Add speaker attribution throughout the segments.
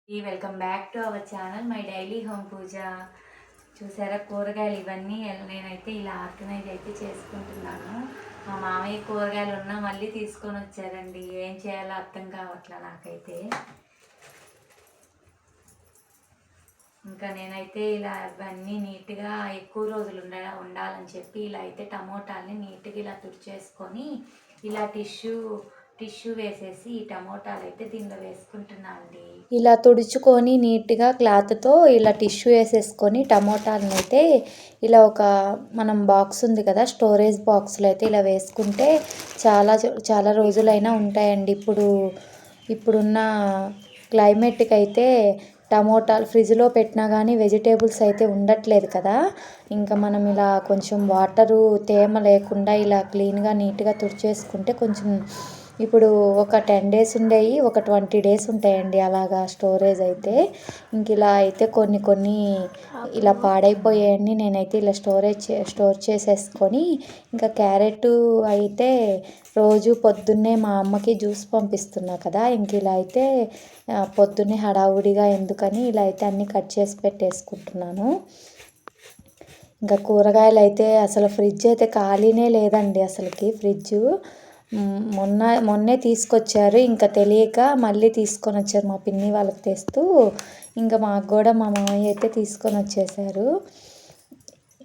Speaker 1: Welcome back to our channel my daily home Pooja. చూసారా కూరగాయలు ఇవన్నీ నేనైతే ఇలా ఆర్గనైజ్ అయితే చేసుకుంటున్నాను. మా మామయ్య కూరగాయలు ఉన్నా మళ్ళీ తీసుకొని వచ్చారండి. ఏం చేయాలో అర్థం కావట్లే నాకైతే. ఇంకా నేనైతే ఇలా ఇవన్నీ నీట్గా ఎక్కువ రోజులు ఉండాలని చెప్పి ఇలా అయితే టమోటాలని నీట్గా ఇలా తుడిచేసుకొని ఇలా టిష్యూ వేసేసి ఈ టమోటాలు అయితే దీనిలో వేసుకుంటున్నా అండి. ఇలా తుడుచుకొని నీట్గా క్లాత్తో ఇలా టిష్యూ వేసేసుకొని టమోటాలను అయితే ఇలా ఒక మనం బాక్స్ ఉంది కదా స్టోరేజ్ బాక్స్లో అయితే ఇలా వేసుకుంటే చాలా చాలా రోజులైనా ఉంటాయండి. ఇప్పుడున్న క్లైమేట్కి అయితే టమోటాలు ఫ్రిడ్జ్లో పెట్టినా కానీ వెజిటేబుల్స్ అయితే ఉండట్లేదు కదా. ఇంకా మనం ఇలా కొంచెం వాటరు తేమ లేకుండా ఇలా క్లీన్గా నీట్గా తుడిచేసుకుంటే కొంచెం ఇప్పుడు ఒక 10 డేస్ ఉండేవి ఒక 20 డేస్ ఉంటాయండి అలాగా స్టోరేజ్ అయితే. ఇంక ఇలా అయితే కొన్ని ఇలా పాడైపోయాయని నేనైతే ఇలా స్టోర్ చేసేసుకొని ఇంకా క్యారెట్ అయితే రోజు పొద్దున్నే మా అమ్మకి జ్యూస్ పంపిస్తున్నా కదా. ఇంక ఇలా అయితే పొద్దున్నే హడావుడిగా ఎందుకని ఇలా అయితే అన్నీ కట్ చేసి పెట్టేసుకుంటున్నాను. ఇంకా కూరగాయలు అయితే అసలు ఫ్రిడ్జ్ అయితే ఖాళీనే లేదండి అసలుకి. ఫ్రిడ్జు మొన్నే తీసుకొచ్చారు. ఇంకా తెలియక మళ్ళీ తీసుకొని వచ్చారు మా పిన్ని వాళ్ళకి తెస్తూ. ఇంకా మాకు కూడా మా మామయ్య అయితే తీసుకొని వచ్చేసారు.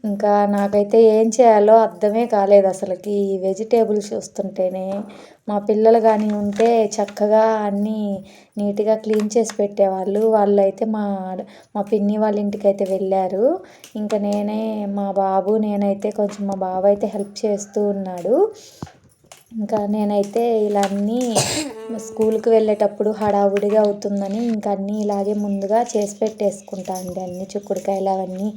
Speaker 1: ఇంకా నాకైతే ఏం చేయాలో అర్థమే కాలేదు అసలుకి. ఈ వెజిటేబుల్స్ చూస్తుంటేనే మా పిల్లలు కానీ ఉంటే చక్కగా అన్నీ నీట్గా క్లీన్ చేసి పెట్టేవాళ్ళు. వాళ్ళు అయితే మా పిన్ని వాళ్ళ ఇంటికి అయితే వెళ్ళారు. ఇంకా నేనైతే కొంచెం మా బాబు అయితే హెల్ప్ చేస్తూ ఉన్నాడు. ఇంకా నేనైతే ఇలా అన్నీ స్కూల్కి వెళ్ళేటప్పుడు హడావుడిగా అవుతుందని ఇంకా అన్నీ ఇలాగే ముందుగా చేసి పెట్టేసుకుంటా అండి. అన్ని చిక్కుడుకాయలు అవన్నీ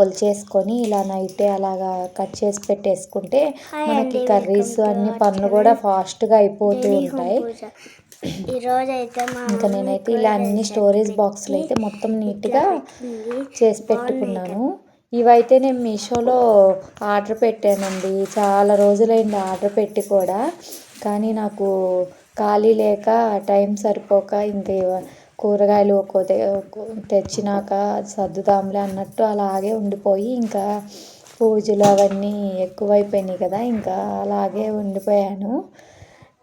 Speaker 1: ఒలిచేసుకొని ఇలా నైటే అలాగా కట్ చేసి పెట్టేసుకుంటే మనకి కర్రీస్ అన్ని పనులు కూడా ఫాస్ట్గా అయిపోతూ ఉంటాయి. ఇంకా నేనైతే ఇలా అన్ని స్టోరేజ్ బాక్సులు అయితే మొత్తం నీట్గా చేసి పెట్టుకున్నాను. ఇవైతే నేను మీషోలో ఆర్డర్ పెట్టానండి. చాలా రోజులైంది ఆర్డర్ పెట్టి కూడా. కానీ నాకు ఖాళీ లేక టైం సరిపోక ఇంకా కూరగాయలు తెచ్చినాక సర్దుదాంలే అన్నట్టు అలాగే ఉండిపోయి ఇంకా పూజలు అవన్నీ ఎక్కువైపోయినాయి కదా. ఇంకా అలాగే ఉండిపోయాను.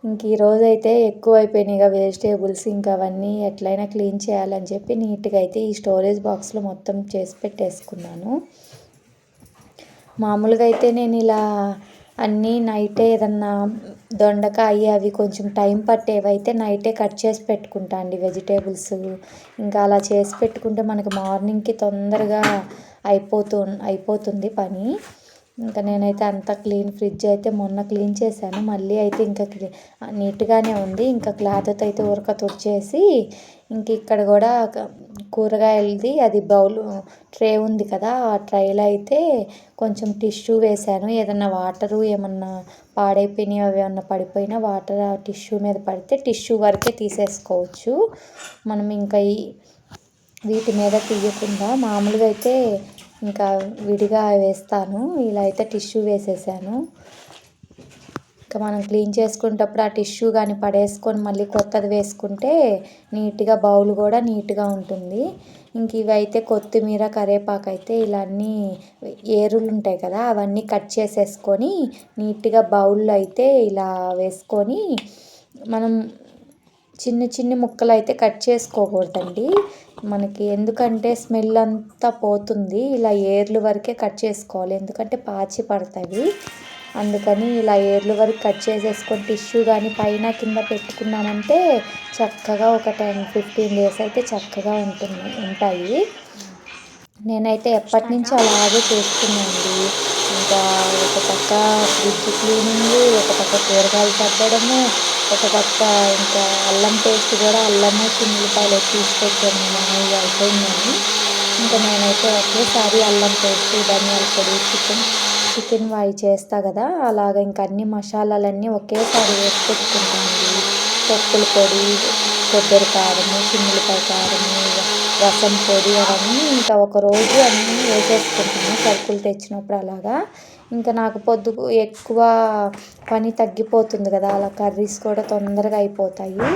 Speaker 1: ఇంక ఈరోజు అయితే ఎక్కువైపోయినాయిగా వెజిటేబుల్స్. ఇంకా అవన్నీ ఎట్లయినా క్లీన్ చేయాలని చెప్పి నీట్గా అయితే ఈ స్టోరేజ్ బాక్స్లో మొత్తం చేసి పెట్టేసుకున్నాను. మామూలుగా అయితే నేను ఇలా అన్నీ నైటే ఏదన్నా దొండకాయ అవి కొంచెం టైం పట్టేవైతే నైటే కట్ చేసి పెట్టుకుంటా అండి వెజిటేబుల్స్. ఇంకా అలా చేసి పెట్టుకుంటే మనకి మార్నింగ్కి తొందరగా అయిపోతుంది పని. ఇంకా నేనైతే అంతా ఫ్రిడ్జ్ అయితే మొన్న క్లీన్ చేశాను. మళ్ళీ అయితే ఇంకా నీట్గానే ఉంది. ఇంకా క్లాత్తో అయితే ఊరక తుడిచేసి ఇంక ఇక్కడ కూడా కూరగాయలది అది ట్రే ఉంది కదా. ఆ ట్రేలో అయితే కొంచెం టిష్యూ వేశాను. ఏదన్నా వాటరు ఏమన్నా పాడైపోయినాయి అవి ఏమన్నా పడిపోయినా వాటర్ ఆ టిష్యూ మీద పడితే టిష్యూ వరకే తీసేసుకోవచ్చు మనం. ఇంకా వీటి మీద తీయకుండా మామూలుగా అయితే ఇంకా విడిగా వేస్తాను. ఇలా అయితే టిష్యూ వేసేసాను. ఇంకా మనం క్లీన్ చేసుకునేటప్పుడు ఆ టిష్యూ కానీ పడేసుకొని మళ్ళీ కొత్తది వేసుకుంటే నీట్గా బౌల్ కూడా నీట్గా ఉంటుంది. ఇంక ఇవైతే కొత్తిమీర కరివేపాకు అయితే ఇలా అన్నీ ఏరులు ఉంటాయి కదా అవన్నీ కట్ చేసేసుకొని నీట్గా బౌల్లో అయితే ఇలా వేసుకొని మనం చిన్న ముక్కలు అయితే కట్ చేసుకోకూడదండి మనకి. ఎందుకంటే స్మెల్ అంతా పోతుంది. ఇలా ఏర్లు వరకే కట్ చేసుకోవాలి. ఎందుకంటే పాచి పడతాయి. అందుకని ఇలా ఏర్లు వరకు కట్ చేసేసుకొని టిష్యూ కానీ పైన కింద పెట్టుకున్నామంటే చక్కగా ఒక 10-15 డేస్ అయితే చక్కగా ఉంటాయి. నేనైతే ఎప్పటి నుంచో అలాగే చేస్తున్నానండి. ఇంకా ఒక పక్క ఫ్రిడ్జ్ క్లీనింగ్, ఒక పక్క కూరగాయలు సర్దడము, ఒక పక్క ఇంకా అల్లం పేస్ట్ కూడా అల్లము చిన్నులపాయలు తీసుకొచ్చాను మామూలుగా అయిపోయిందని. ఇంకా నేనైతే ఒకేసారి అల్లం పేస్ట్ ధనియాల పొడి చికెన్ అవి చేస్తా కదా అలాగ ఇంకా అన్ని మసాలాలన్నీ ఒకేసారి వేసి పెట్టుకుంటానండి. పప్పుల పొడి కొబ్బరి కారము, చిన్నులపాయ కారము, రసం పొడి అవన్నీ ఇంకా ఒకరోజు అన్నీ వేసేసుకుంటాను సరుకులు తెచ్చినప్పుడు అలాగా. ఇంకా నాకు పొద్దుకు ఎక్కువ పని తగ్గిపోతుంది కదా, అలా కర్రీస్ కూడా తొందరగా అయిపోతాయి.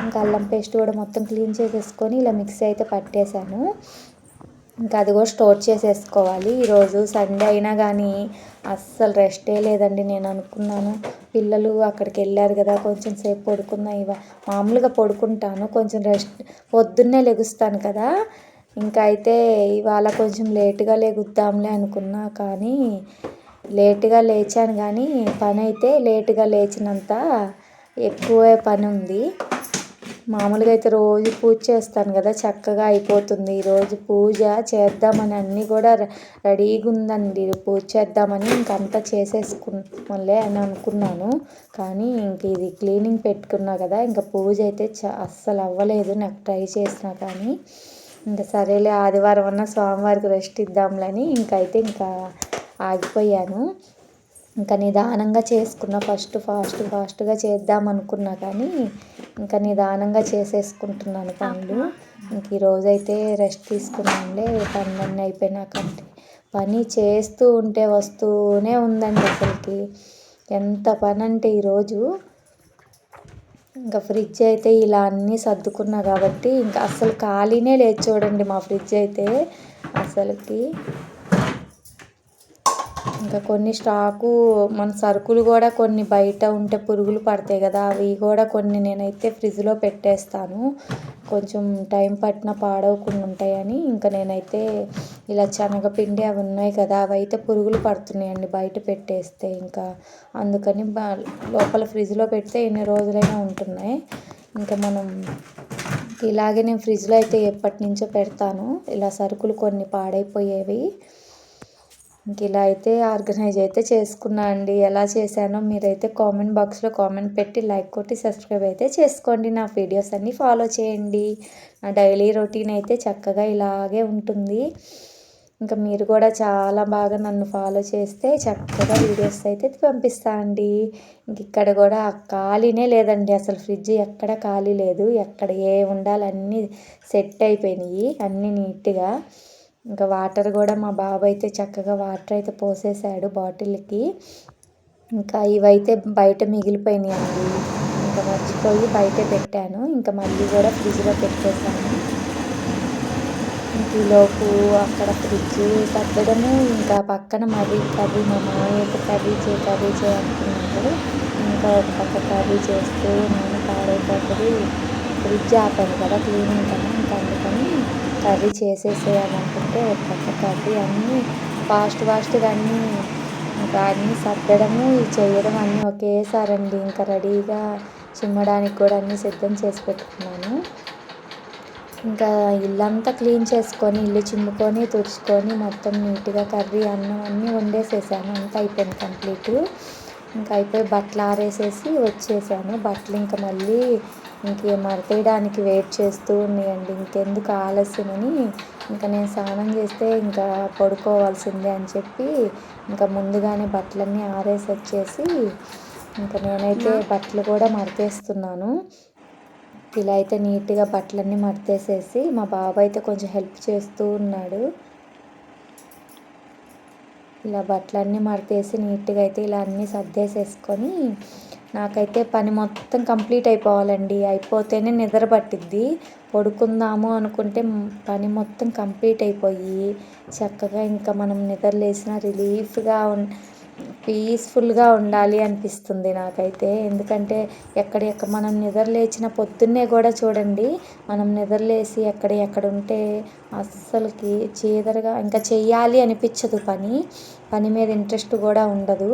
Speaker 1: ఇంకా అల్లం పేస్ట్ కూడా మొత్తం క్లీన్ చేసేసుకొని ఇలా మిక్సీ అయితే పట్టేశాను. ఇంకా అది కూడా స్టోర్ చేసేసుకోవాలి. ఈరోజు సండే అయినా కానీ అస్సలు రెస్టే లేదండి. నేను అనుకున్నాను పిల్లలు అక్కడికి వెళ్ళారు కదా, కొంచెం సేపు పడుకుందాం. మామూలుగా పడుకుంటాను, కొంచెం రెస్ట్ పొద్దున్నే లెగుస్తాను కదా. ఇంకా అయితే ఇవాళ కొంచెం లేటుగా లెగుద్దాంలే అనుకున్నా, కానీ లేటుగా లేచాను. కానీ పని అయితే లేటుగా లేచినంత ఎక్కువే పని ఉంది. మామూలుగా అయితే రోజు పూజ చేస్తాను కదా, చక్కగా అయిపోతుంది. ఈరోజు పూజ చేద్దామని అన్నీ కూడా రెడీగా ఉందండి. పూజ చేద్దామని ఇంకంతా చేసేసుకున్నాంలే అని అనుకున్నాను. కానీ ఇంక ఇది క్లీనింగ్ పెట్టుకున్నా కదా, ఇంకా పూజ అయితే అస్సలు అవ్వలేదు నాకు ట్రై చేసినా. కానీ ఇంకా సరేలే ఆదివారం అన్న స్వామివారికి రెస్ట్ ఇద్దాంలే అని ఇంకా ఆగిపోయాను. ఇంకా నిదానంగా చేసుకున్న ఫాస్ట్గా చేద్దాం అనుకున్నా, కానీ ఇంకా నిదానంగా చేసేసుకుంటున్నాను పనులు. ఇంక ఈరోజైతే రెస్ట్ తీసుకున్నానులే పనులన్నీ అయిపోయినాకంటే. పని చేస్తూ ఉంటే వస్తూనే ఉందండి అసలుకి. ఎంత పని అంటే ఈరోజు ఇంకా ఫ్రిడ్జ్ అయితే ఇలా అన్నీ సర్దుకున్నా కాబట్టి ఇంకా అస్సలు ఖాళీనే లేదు చూడండి మా ఫ్రిడ్జ్ అయితే అసలుకి. ఇంకా కొన్ని స్టాకు మన సరుకులు కూడా కొన్ని బయట ఉంటే పురుగులు పడతాయి కదా, అవి కూడా కొన్ని నేనైతే ఫ్రిడ్జ్లో పెట్టేస్తాను, కొంచెం టైం పట్టిన పాడవకుండా ఉంటాయని. ఇంకా నేనైతే ఇలా శనగపిండి అవి ఉన్నాయి కదా, అవి అయితే పురుగులు పడుతున్నాయండి బయట పెట్టేస్తే. ఇంకా అందుకని లోపల ఫ్రిడ్జ్లో పెడితే ఎన్ని రోజులైనా ఉంటున్నాయి. ఇంకా మనం ఇలాగే నేను ఫ్రిడ్జ్లో అయితే ఎప్పటి నుంచో పెడతాను ఇలా సరుకులు కొన్ని పాడైపోయేవి. ఇంక ఇలా అయితే ఆర్గనైజ్ అయితే చేసుకున్నా అండి. ఎలా చేశానో మీరైతే కామెంట్ బాక్స్లో కామెంట్ పెట్టి లైక్ కొట్టి సబ్స్క్రైబ్ అయితే చేసుకోండి. నా వీడియోస్ అన్నీ ఫాలో చేయండి. నా డైలీ రొటీన్ అయితే చక్కగా ఇలాగే ఉంటుంది. ఇంకా మీరు కూడా చాలా బాగా నన్ను ఫాలో చేస్తే చక్కగా వీడియోస్ అయితే పంపిస్తా అండి. ఇంక ఇక్కడ కూడా ఖాళీనే లేదండి అసలు, ఫ్రిడ్జ్ ఎక్కడ ఖాళీ లేదు. ఎక్కడ ఏ ఉండాలి అన్నీ సెట్ అయిపోయినాయి, అన్నీ నీట్గా. ఇంకా వాటర్ కూడా మా బాబు అయితే చక్కగా వాటర్ అయితే పోసేసాడు బాటిల్కి. ఇంకా ఇవైతే బయట మిగిలిపోయినాయండి, ఇంకా మర్చిపోయి బయట పెట్టాను. ఇంకా మళ్ళీ కూడా ఫ్రిడ్జ్లో పెట్టేశాను. ఈలోపు అక్కడ ఫ్రిడ్జ్ సర్దడము, ఇంకా పక్కన మరీ కర్రీ మా మామయ్యకి కర్రీ చేయ అనుకున్నాడు. ఇంకా ఒక పక్క కర్రీ చేస్తూ నేను పాడైపోతుంది, ఫ్రిడ్జ్ ఆపాను కదా క్లీనింగ్ కదా, ఇంకా అందుకని కర్రీ చేసేసేయాలనుకుంటే ఒక పక్క కర్రీ అన్నీ ఫాస్ట్గా అన్నీ ఇంకా అన్నీ సర్దడము చేయడం అన్నీ ఒకేసారండి. ఇంకా రెడీగా చిమ్మడానికి కూడా అన్నీ సిద్ధం చేసి పెట్టుకున్నాను. ఇంకా ఇల్లంతా క్లీన్ చేసుకొని ఇల్లు చిమ్ముకొని తుడుచుకొని మొత్తం నీట్గా కర్రీ అన్నం అన్నీ వండేసేసాను. అంతా అయిపోయింది కంప్లీట్. ఇంకా అయిపోయి బట్టలు ఆరేసేసి వచ్చేసాను. బట్టలు ఇంకా మళ్ళీ మడతేయడానికి వెయిట్ చేస్తూ ఉన్నాయండి. ఇంకెందుకు ఆలస్యమని ఇంకా నేను స్నానం చేస్తే ఇంకా పడుకోవాల్సిందే అని చెప్పి ఇంకా ముందుగానే బట్టలన్నీ ఆరేసి వచ్చేసి ఇంకా నేనైతే బట్టలు కూడా మడతేస్తున్నాను. ఇలా అయితే నీట్గా బట్టలన్నీ మడతేసేసి మా బాబు అయితే కొంచెం హెల్ప్ చేస్తూ ఉన్నాడు. ఇలా బట్టలన్నీ మడతేసి నీట్గా అయితే ఇలా అన్నీ సర్దేసేసుకొని నాకైతే పని మొత్తం కంప్లీట్ అయిపోవాలండి. అయిపోతేనే నిద్ర పట్టిద్ది. పడుకుందాము అనుకుంటే పని మొత్తం కంప్లీట్ అయిపోయి చక్కగా ఇంకా మనం నిద్ర లేసినా రిలీఫ్గా పీస్ఫుల్గా ఉండాలి అనిపిస్తుంది నాకైతే. ఎందుకంటే ఎక్కడ మనం నిద్ర లేచిన పొద్దున్నే కూడా చూడండి, మనం నిద్ర లేసి ఎక్కడ ఉంటే అస్సలకి చీదరగా ఇంకా చెయ్యాలి అనిపించదు. పని మీద ఇంట్రెస్ట్ కూడా ఉండదు.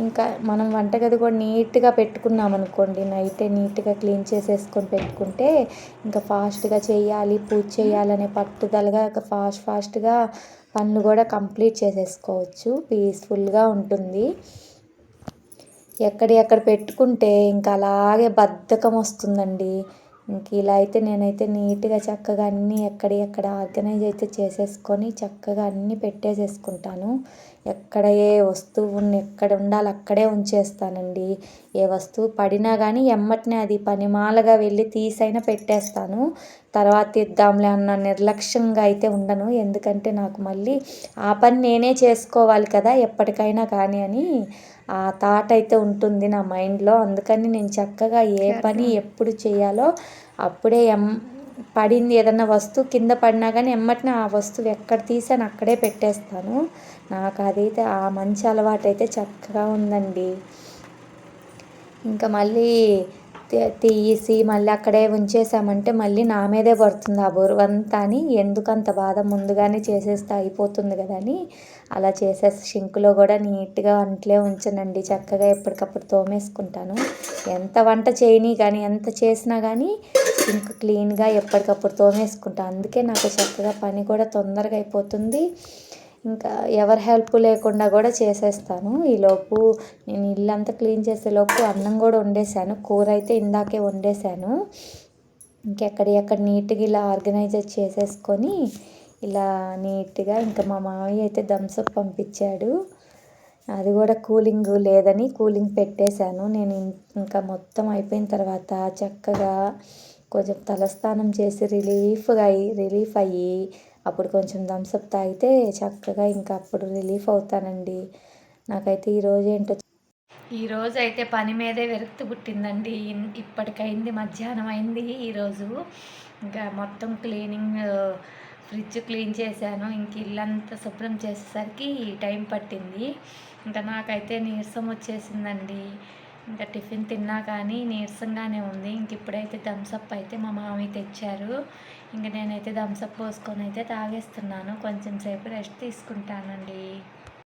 Speaker 1: ఇంకా మనం వంటగది కూడా నీట్గా పెట్టుకున్నాం అనుకోండి, నైటే నీట్గా క్లీన్ చేసేసుకొని పెట్టుకుంటే ఇంకా ఫాస్ట్గా చేయాలి, పూజ చేయాలనే పట్టుదలగా ఫాస్ట్గా పనులు కూడా కంప్లీట్ చేసేసుకోవచ్చు. పీస్ఫుల్గా ఉంటుంది. ఎక్కడ పెట్టుకుంటే ఇంకా అలాగే బద్ధకం వస్తుందండి. ఇంక ఇలా అయితే నేనైతే నీట్గా చక్కగా అన్నీ ఎక్కడ ఆర్గనైజ్ అయితే చేసేసుకొని చక్కగా అన్నీ పెట్టేసేసుకుంటాను. ఎక్కడ ఏ వస్తువు ఎక్కడ ఉండాలి అక్కడే ఉంచేస్తానండి. ఏ వస్తువు పడినా కానీ ఎమ్మటనే అది పనిమాలగా వెళ్ళి తీసైనా పెట్టేస్తాను. తర్వాత తీద్దాంలే అన్న నిర్లక్ష్యంగా అయితే ఉండను. ఎందుకంటే నాకు మళ్ళీ ఆ పని నేనే చేసుకోవాలి కదా ఎప్పటికైనా కానీ అని ఆ థాట్ అయితే ఉంటుంది నా మైండ్లో. అందుకని నేను చక్కగా ఏ పని ఎప్పుడు చేయాలో అప్పుడే పడింది ఏదన్నా వస్తువు కింద పడినా కానీ ఎమ్మటనే ఆ వస్తువు ఎక్కడ తీసాను అక్కడే పెట్టేస్తాను. నాకు అదైతే ఆ మంచి అలవాటు అయితే చక్కగా ఉందండి. ఇంకా మళ్ళీ తీసి మళ్ళీ అక్కడే ఉంచేసామంటే మళ్ళీ నా మీదే పడుతుంది ఆ బరువంతా అని ఎందుకంత బాధ, ముందుగానే చేసేస్తే అయిపోతుంది కదా అని అలా చేసేసి షింకులో కూడా నీట్గా అంట్లే ఉంచనండి. చక్కగా ఎప్పటికప్పుడు తోమేసుకుంటాను. ఎంత వంట చేయని కానీ ఎంత చేసినా కానీ షింక్ క్లీన్గా ఎప్పటికప్పుడు తోమేసుకుంటాను. అందుకే నాకు చక్కగా పని కూడా తొందరగా అయిపోతుంది. ఇంకా ఎవరి హెల్ప్ లేకుండా కూడా చేసేస్తాను. ఈలోపు నేను ఇల్లంతా క్లీన్ చేసేలోపు అన్నం కూడా వండేసాను. కూర అయితే ఇందాకే వండేసాను. ఇంకెక్కడ నీట్గా ఇలా ఆర్గనైజర్ చేసేసుకొని ఇలా నీట్గా ఇంకా మా మామయ్య అయితే థమ్స్అప్ పంపించాడు. అది కూడా కూలింగ్ లేదని కూలింగ్ పెట్టేశాను. నేను ఇంకా మొత్తం అయిపోయిన తర్వాత చక్కగా కొంచెం తలస్నానం చేసి రిలీఫ్ అయ్యి అప్పుడు కొంచెం థమ్స్అప్ తాగితే చక్కగా ఇంకా అప్పుడు రిలీఫ్ అవుతానండి. నాకైతే ఈరోజు అయితే పని మీదే విరక్తి పుట్టిందండి. ఇప్పటికైంది మధ్యాహ్నం అయింది ఈరోజు. ఇంకా మొత్తం క్లీనింగ్, ఫ్రిడ్జ్ క్లీన్ చేశాను. ఇంక ఇల్లంతా శుభ్రం చేసేసరికి టైం పట్టింది. ఇంకా నాకైతే నీరసం వచ్చేసిందండి. ఇంకా టిఫిన్ తిన్నా కానీ నీరసంగానే ఉంది. ఇంక ఇప్పుడైతే థమ్స్అప్ అయితే మా మామయ్య తెచ్చారు. ఇంక నేనైతే థమ్స్అప్ పోసుకొని అయితే తాగేస్తున్నాను. కొంచెం సేపు రెస్ట్ తీసుకుంటానండి.